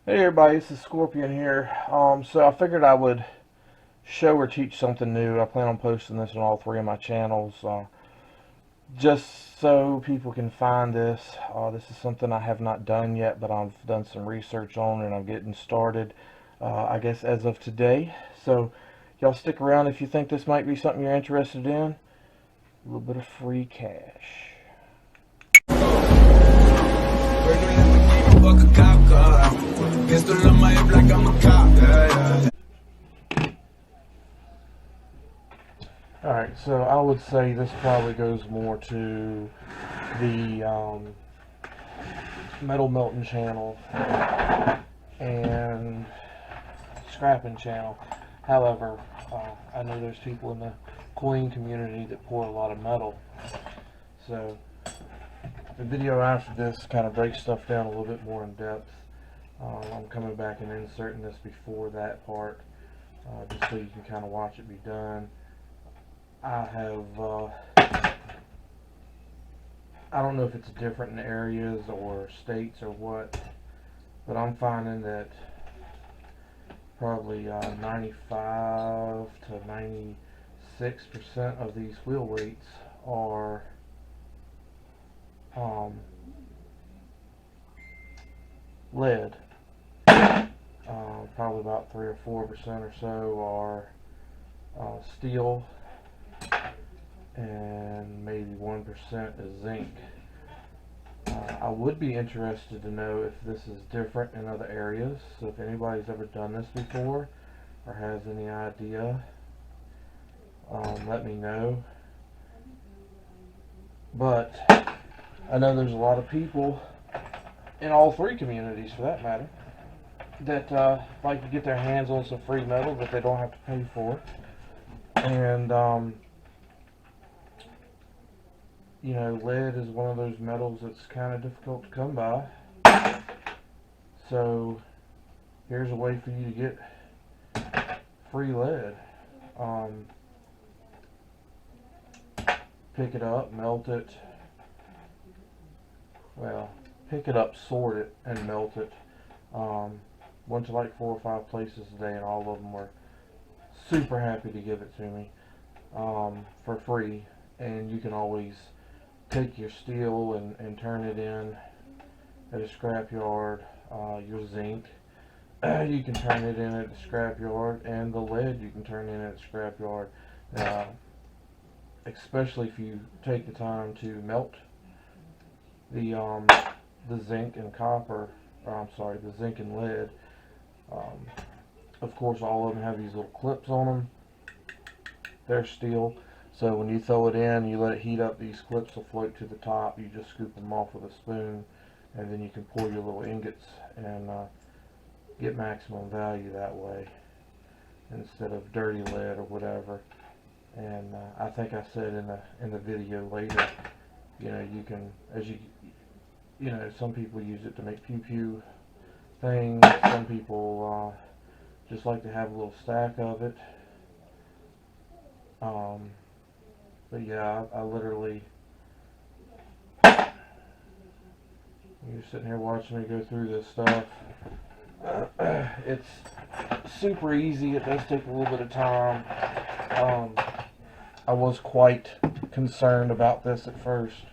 Hey everybody, this is Scorpion here. So I figured I would show or teach something new. I plan on posting this on all three of my channels, just so people can find this. This is something I have not done yet, but I've done some research on and I'm getting started, I guess as of today. So y'all stick around if you think this might be something you're interested in. A little bit of free cash. Pistol on my hip like I'm a cop. Alright, so I would say this probably goes more to the metal melting channel and scrapping channel. However, I know there's people in the coin community that pour a lot of metal. So the video after this kind of breaks stuff down a little bit more in depth. I'm coming back and inserting this before that part, just so you can kind of watch it be done. I don't know if it's different in areas or states or what, but I'm finding that probably 95 to 96% of these wheel weights are lead. Probably about 3 or 4% or so are steel, and maybe 1% is zinc. I would be interested to know if this is different in other areas, so if anybody's ever done this before or has any idea, let me know. But I know there's a lot of people in all three communities, for that matter, that like to get their hands on some free metal that they don't have to pay for. And you know, lead is one of those metals that's kind of difficult to come by. So here's a way for you to get free lead. Pick it up, melt it. Well, pick it up, sort it, and melt it. Went to like 4 or 5 places today, and all of them were super happy to give it to me for free. And you can always take your steel and turn it in at a scrapyard. Your zinc, you can turn it in at the scrapyard, and the lead you can turn in at the scrapyard. Especially if you take the time to melt the zinc and copper. I'm sorry, the zinc and lead. Of course, all of them have these little clips on them. They're steel, so when you throw it in, you let it heat up. These clips will float to the top. You just scoop them off with a spoon, and then you can pour your little ingots and get maximum value that way instead of dirty lead or whatever. And I think I said in the video later, you know, you can, you know, some people use it to make pew pew things. Some people just like to have a little stack of it. But yeah, I literally, you're sitting here watching me go through this stuff. It's super easy. It does take a little bit of time. I was quite concerned about this at first.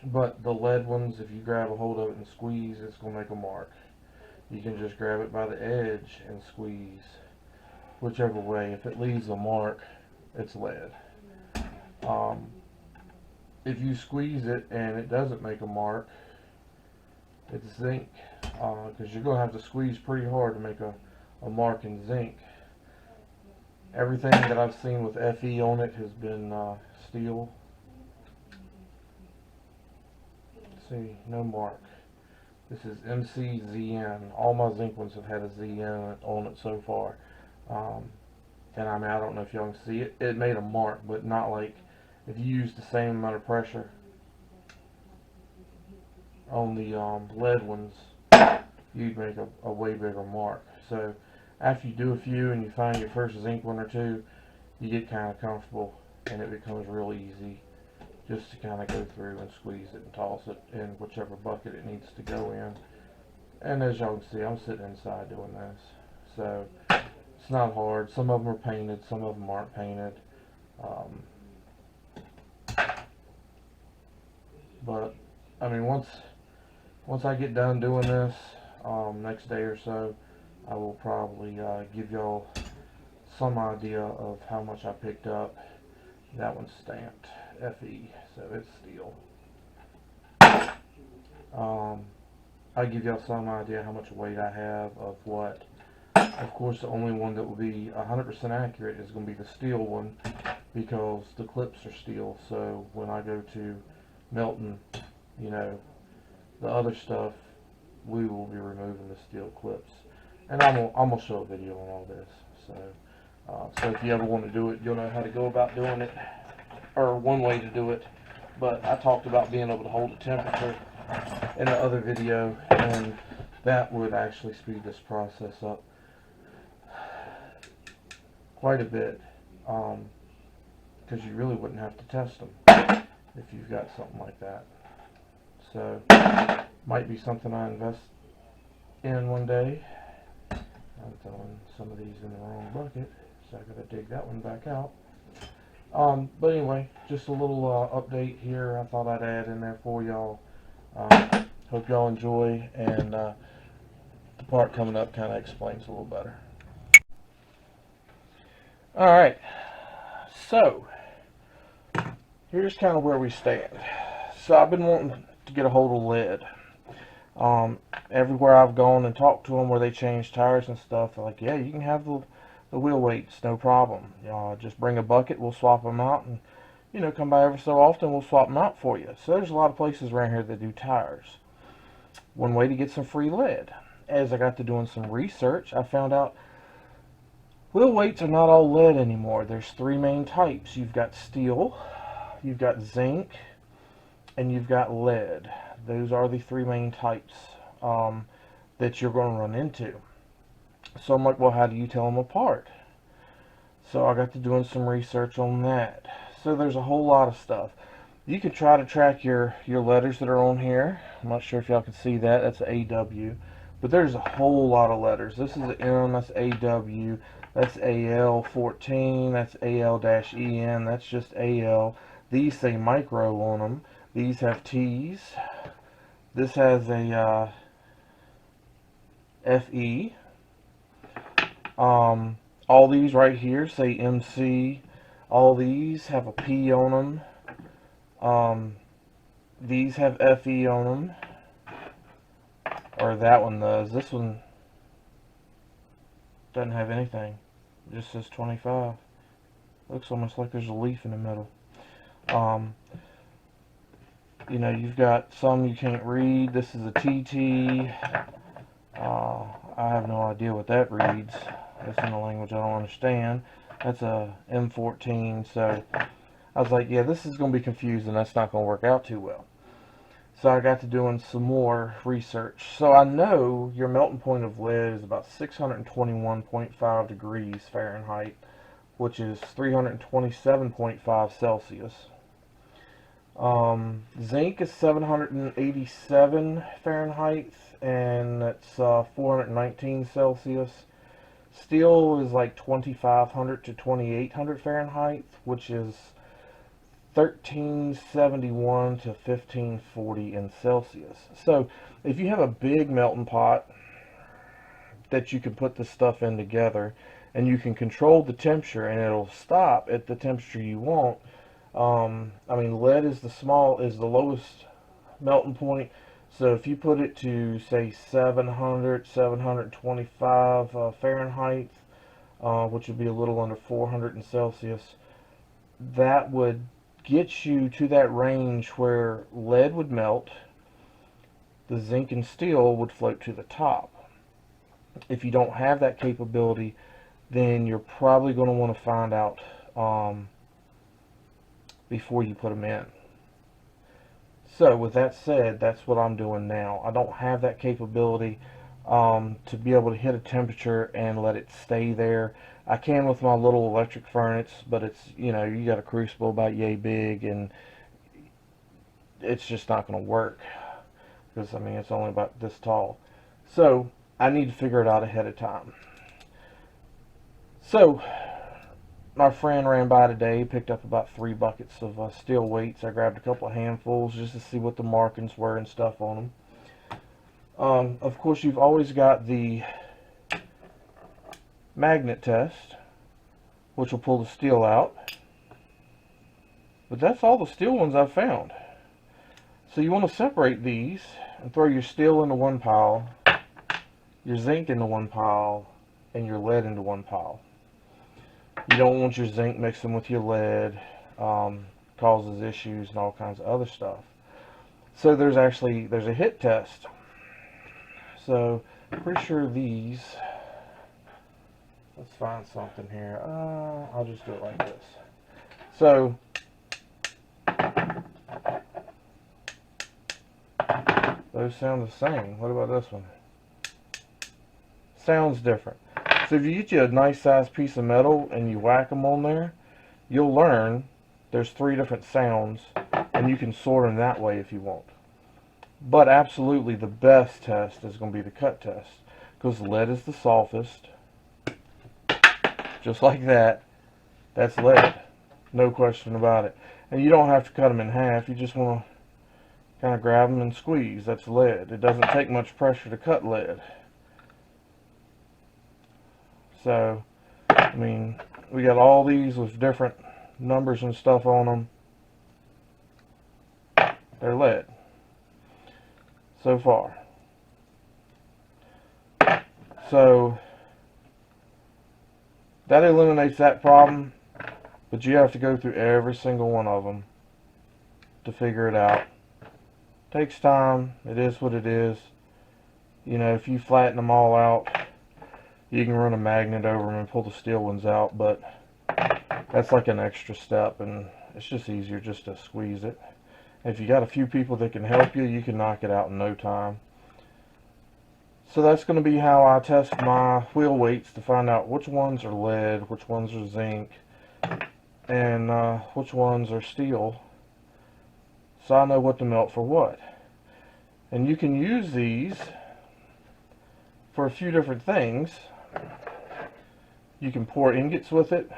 But the lead ones, if you grab a hold of it and squeeze, it's going to make a mark. You can just grab it by the edge and squeeze. Whichever way, if it leaves a mark, it's lead. If you squeeze it and it doesn't make a mark, it's zinc. Because you're going to have to squeeze pretty hard to make a mark in zinc. Everything that I've seen with FE on it has been steel. See, no mark. This is MCZN. All my zinc ones have had a ZN on it so far. And I mean, I don't know if y'all can see it. It made a mark, but not like if you use the same amount of pressure on the lead ones, you'd make a way bigger mark. So after you do a few and you find your first zinc one or two, you get kind of comfortable and it becomes real easy just to kind of go through and squeeze it and toss it in whichever bucket it needs to go in. And as y'all can see, I'm sitting inside doing this. So it's not hard. Some of them are painted, some of them aren't painted. But I mean, once I get done doing this, next day or so, I will probably give y'all some idea of how much I picked up. That one's stamped FE, so it's steel. I give y'all some idea how much weight I have of what. Of course, the only one that will be 100% accurate is going to be the steel one, because the clips are steel. So when I go to melting, you know, the other stuff, we will be removing the steel clips, and I'm gonna show a video on all this. So if you ever want to do it, you'll know how to go about doing it, or one way to do it. But I talked about being able to hold the temperature in the other video, and that would actually speed this process up quite a bit, because you really wouldn't have to test them if you've got something like that. So might be something I invest in one day. I'm throwing some of these in the wrong bucket, so I gotta dig that one back out. But anyway, just a little update here I thought I'd add in there for y'all. Hope y'all enjoy, and the part coming up kind of explains a little better. Alright, so here's kind of where we stand. So I've been wanting to get a hold of lead. Everywhere I've gone and talked to them where they change tires and stuff, they're like, yeah, you can have the wheel weights, no problem. Just bring a bucket, we'll swap them out, and you know, come by every so often, we'll swap them out for you. So there's a lot of places around here that do tires. One way to get some free lead. As I got to doing some research, I found out wheel weights are not all lead anymore. There's three main types. You've got steel, you've got zinc, and you've got lead. Those are the three main types that you're going to run into. So I'm like, well, how do you tell them apart? So I got to doing some research on that. So there's a whole lot of stuff. You can try to track your letters that are on here. I'm not sure if y'all can see that. That's AW. But there's a whole lot of letters. This is an M, that's AW, that's AL14, that's AL-EN, that's just AL. These say micro on them. These have T's. This has a FE. All these right here say MC. All these have a P on them. These have FE on them. Or that one does. This one doesn't have anything. It just says 25. Looks almost like there's a leaf in the middle. You know, you've got some you can't read. This is a TT. I have no idea what that reads. That's in a language I don't understand. That's a M14. So I was like, yeah, this is going to be confusing. That's not going to work out too well. So I got to doing some more research. So I know your melting point of lead is about 621.5 degrees Fahrenheit, which is 327.5 Celsius. Zinc is 787 Fahrenheit, and that's 419 Celsius. Steel is like 2500 to 2800 Fahrenheit, which is 1371 to 1540 in Celsius. So if you have a big melting pot that you can put this stuff in together, and you can control the temperature, and it'll stop at the temperature you want. I mean, lead is the lowest melting point. So if you put it to say 700, 725 Fahrenheit, which would be a little under 400 in Celsius, that would get you to that range where lead would melt, the zinc and steel would float to the top. If you don't have that capability, then you're probably going to want to find out before you put them in. So with that said, that's what I'm doing now. I don't have that capability to be able to hit a temperature and let it stay there. I can with my little electric furnace, but it's, you know, you got a crucible about yay big, and it's just not going to work, because I mean, it's only about this tall. So I need to figure it out ahead of time. So my friend ran by today, picked up about 3 buckets of steel weights. I grabbed a couple of handfuls just to see what the markings were and stuff on them. Of course, you've always got the magnet test, which will pull the steel out. But that's all the steel ones I've found. So you want to separate these and throw your steel into one pile, your zinc into one pile, and your lead into one pile. You don't want your zinc mixing with your lead, causes issues and all kinds of other stuff. So there's a hit test. So pretty sure these, let's find something here. I'll just do it like this. So those sound the same. What about this one? Sounds different. So if you get you a nice sized piece of metal and you whack them on there, you'll learn there's 3 different sounds, and you can sort them that way if you want. But absolutely the best test is going to be the cut test, because lead is the softest. Just like that. That's lead. No question about it. And you don't have to cut them in half. You just want to kind of grab them and squeeze. That's lead. It doesn't take much pressure to cut lead. So, I mean, we got all these with different numbers and stuff on them. They're lead. So far. So, that eliminates that problem. But you have to go through every single one of them to figure it out. Takes time. It is what it is. You know, if you flatten them all out, you can run a magnet over them and pull the steel ones out, but that's like an extra step, and it's just easier just to squeeze it. If you got a few people that can help you, you can knock it out in no time. So that's going to be how I test my wheel weights to find out which ones are lead, which ones are zinc, and which ones are steel, so I know what to melt for what. And you can use these for a few different things. You can pour ingots with it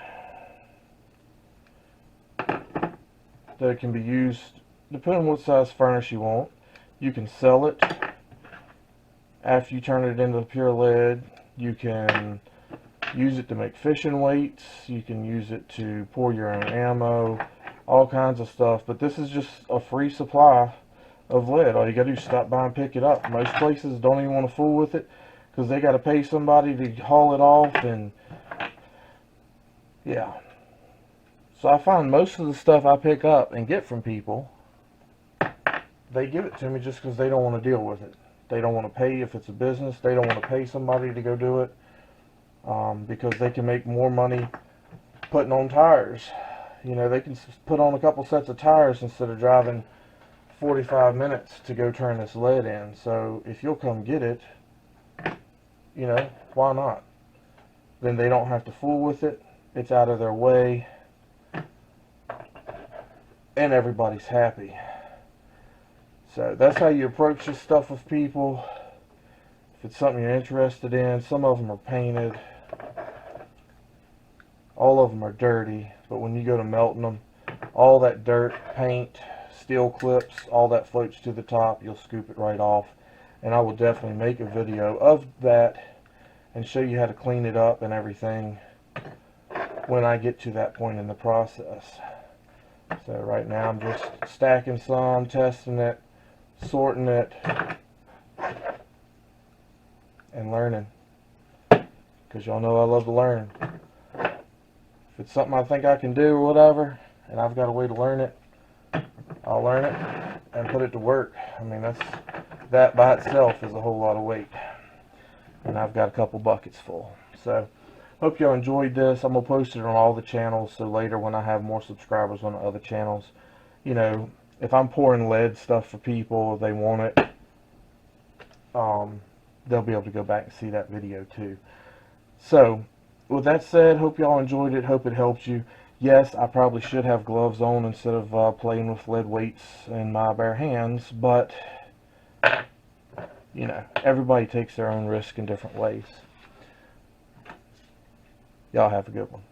that can be used depending on what size furnace you want. You can sell it after you turn it into pure lead. You can use it to make fishing weights. You can use it to pour your own ammo, all kinds of stuff. But this is just a free supply of lead. All you gotta do is stop by and pick it up. Most places don't even want to fool with it because they got to pay somebody to haul it off, and yeah. So I find most of the stuff I pick up and get from people, they give it to me just because they don't want to deal with it. They don't want to pay. If it's a business, they don't want to pay somebody to go do it, because they can make more money putting on tires. You know, they can put on a couple sets of tires instead of driving 45 minutes to go turn this lead in. So if you'll come get it, you know, why not? Then they don't have to fool with it. It's out of their way, and everybody's happy. So that's how you approach this stuff with people. If it's something you're interested in, some of them are painted. All of them are dirty, but when you go to melting them, all that dirt, paint, steel clips, all that floats to the top. You'll scoop it right off. And I will definitely make a video of that and show you how to clean it up and everything when I get to that point in the process. So right now I'm just stacking some, testing it, sorting it, and learning. Because y'all know I love to learn. If it's something I think I can do or whatever, and I've got a way to learn it, I'll learn it and put it to work. I mean, that by itself is a whole lot of weight. And I've got a couple buckets full. So, hope y'all enjoyed this. I'm going to post it on all the channels, so later when I have more subscribers on the other channels, you know, if I'm pouring lead stuff for people, if they want it, they'll be able to go back and see that video too. So, with that said, hope y'all enjoyed it. Hope it helped you. Yes, I probably should have gloves on instead of playing with lead weights in my bare hands, but you know, everybody takes their own risk in different ways. Y'all have a good one.